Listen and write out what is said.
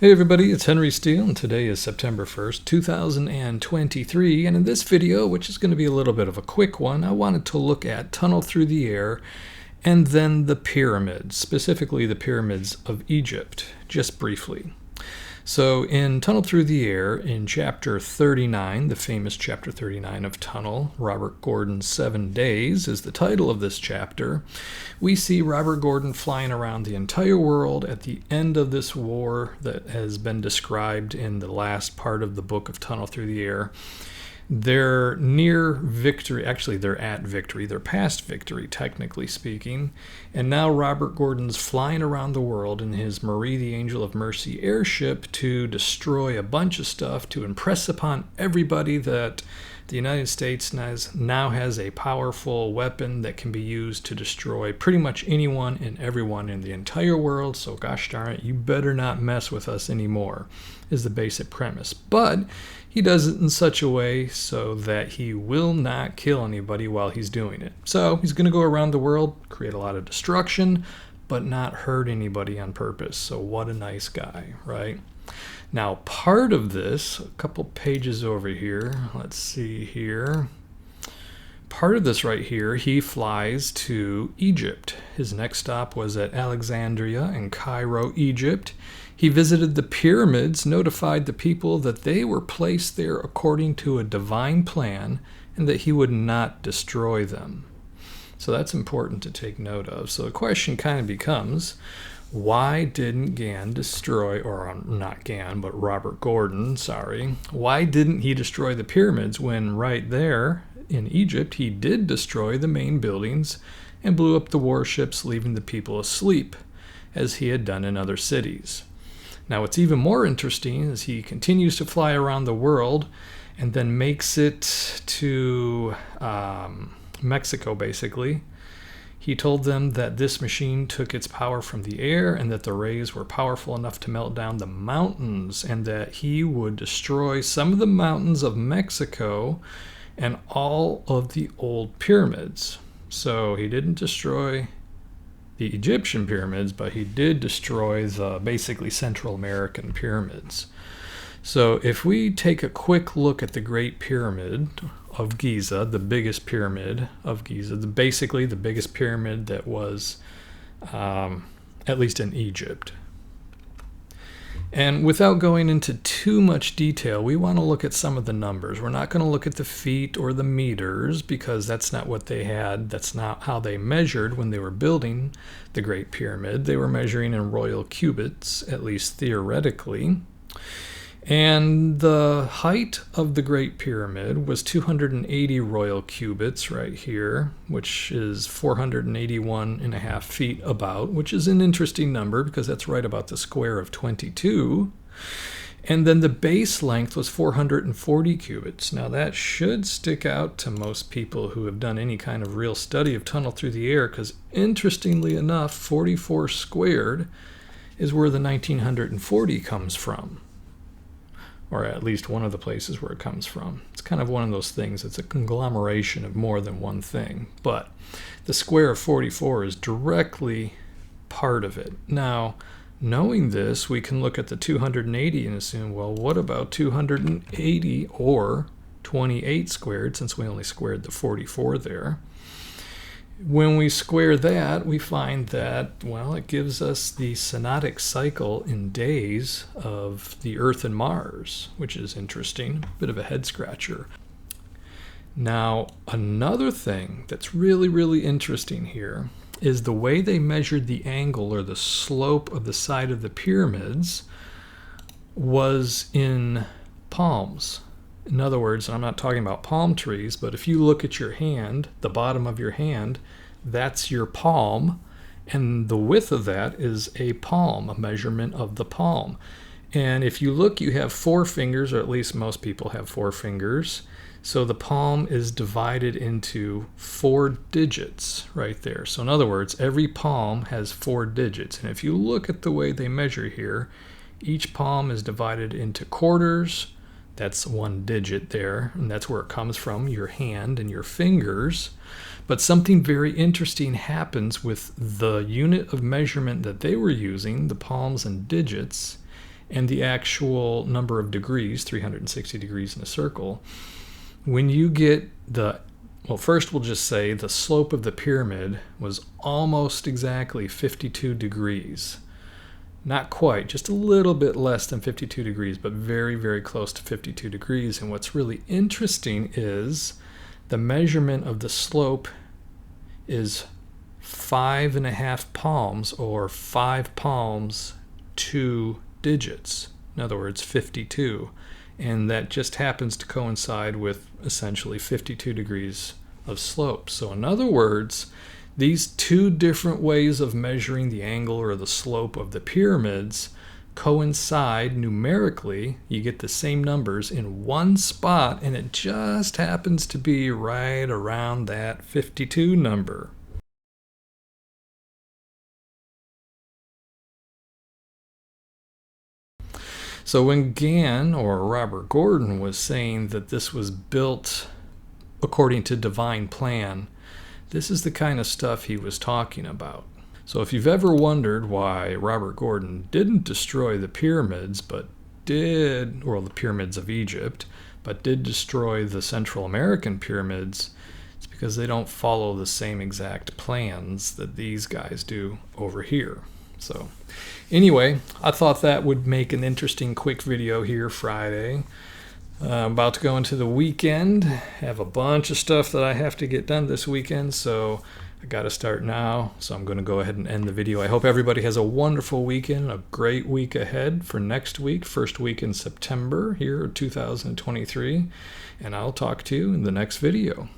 Hey everybody, it's hwsteele, and today is September 1st, 2023, and in this video, which is going to be a little bit of a quick one, I wanted to look at Tunnel Through the Air and then the pyramids, specifically the pyramids of Egypt, just briefly. So in Tunnel Through the Air, in chapter 39, the famous chapter 39 of Tunnel, Robert Gordon's 7 Days is the title of this chapter, we see Robert Gordon flying around the entire world at the end of this war that has been described in the last part of the book of Tunnel Through the Air. They're near victory. Actually, they're at victory. They're past victory, technically speaking. And now Robert Gordon's flying around the world in his Marie the Angel of Mercy airship to destroy a bunch of stuff, to impress upon everybody that the United States now has a powerful weapon that can be used to destroy pretty much anyone and everyone in the entire world. So gosh darn it, you better not mess with us anymore, is the basic premise. But he does it in such a way so that he will not kill anybody while he's doing it. So he's going to go around the world, create a lot of destruction, but not hurt anybody on purpose. So what a nice guy, right? Now, part of this, a couple pages over here, let's see here. Part of this right here, he flies to Egypt. His next stop was at Alexandria and Cairo, Egypt. He visited the pyramids, notified the people that they were placed there according to a divine plan and that he would not destroy them. So that's important to take note of. So the question kind of becomes, why didn't Robert Gordon, why didn't he destroy the pyramids when right there in Egypt he did destroy the main buildings and blew up the warships, leaving the people asleep, as he had done in other cities? Now, what's even more interesting is he continues to fly around the world and then makes it to Mexico, basically. He told them that this machine took its power from the air and that the rays were powerful enough to melt down the mountains, and that he would destroy some of the mountains of Mexico and all of the old pyramids. So he didn't destroy the Egyptian pyramids, but he did destroy the basically Central American pyramids. So if we take a quick look at the Great Pyramid of Giza, the biggest pyramid of Giza, basically the biggest pyramid that was, at least in Egypt. And without going into too much detail, we want to look at some of the numbers. We're not going to look at the feet or the meters because that's not what they had. That's not how they measured when they were building the Great Pyramid. They were measuring in royal cubits, at least theoretically. And the height of the Great Pyramid was 280 royal cubits right here, which is 481.5 feet about, which is an interesting number because that's right about the square of 22. And then the base length was 440 cubits. Now that should stick out to most people who have done any kind of real study of Tunnel Through the Air, because interestingly enough, 44 squared is where the 1940 comes from, or at least one of the places where it comes from. It's kind of one of those things. It's a conglomeration of more than one thing. But the square of 44 is directly part of it. Now, knowing this, we can look at the 280 and assume, well, what about 280 or 28 squared, since we only squared the 44 there? When we square that, we find that, well, it gives us the synodic cycle in days of the Earth and Mars, which is interesting, a bit of a head scratcher. Now, another thing that's really, really interesting here is the way they measured the angle or the slope of the side of the pyramids was in palms. In other words, I'm not talking about palm trees, but if you look at your hand, the bottom of your hand, that's your palm, and the width of that is a palm, a measurement of the palm. And if you look, you have 4 fingers, or at least most people have 4 fingers. So the palm is divided into 4 digits right there. So in other words, every palm has 4 digits. And if you look at the way they measure here, each palm is divided into quarters. That's 1 digit there, and that's where it comes from, your hand and your fingers. But something very interesting happens with the unit of measurement that they were using, the palms and digits, and the actual number of degrees, 360 degrees in a circle, when you get well, first we'll just say the slope of the pyramid was almost exactly 52 degrees. Not quite, just a little bit less than 52 degrees, but very, very close to 52 degrees. And what's really interesting is the measurement of the slope is 5.5 palms, or 5 palms, 2 digits. In other words, 52. And that just happens to coincide with essentially 52 degrees of slope. So in other words, these two different ways of measuring the angle or the slope of the pyramids coincide numerically. You get the same numbers in one spot, and it just happens to be right around that 52 number. So when Gann, or Robert Gordon, was saying that this was built according to divine plan, this is the kind of stuff he was talking about. So if you've ever wondered why Robert Gordon didn't destroy the pyramids, but did, or the pyramids of Egypt, but did destroy the Central American pyramids, it's because they don't follow the same exact plans that these guys do over here. So anyway, I thought that would make an interesting quick video here Friday. About to go into the weekend. Have a bunch of stuff that I have to get done this weekend, so I got to start now. So I'm going to go ahead and end the video. I hope everybody has a wonderful weekend, a great week ahead for next week, first week in September here, 2023. And I'll talk to you in the next video.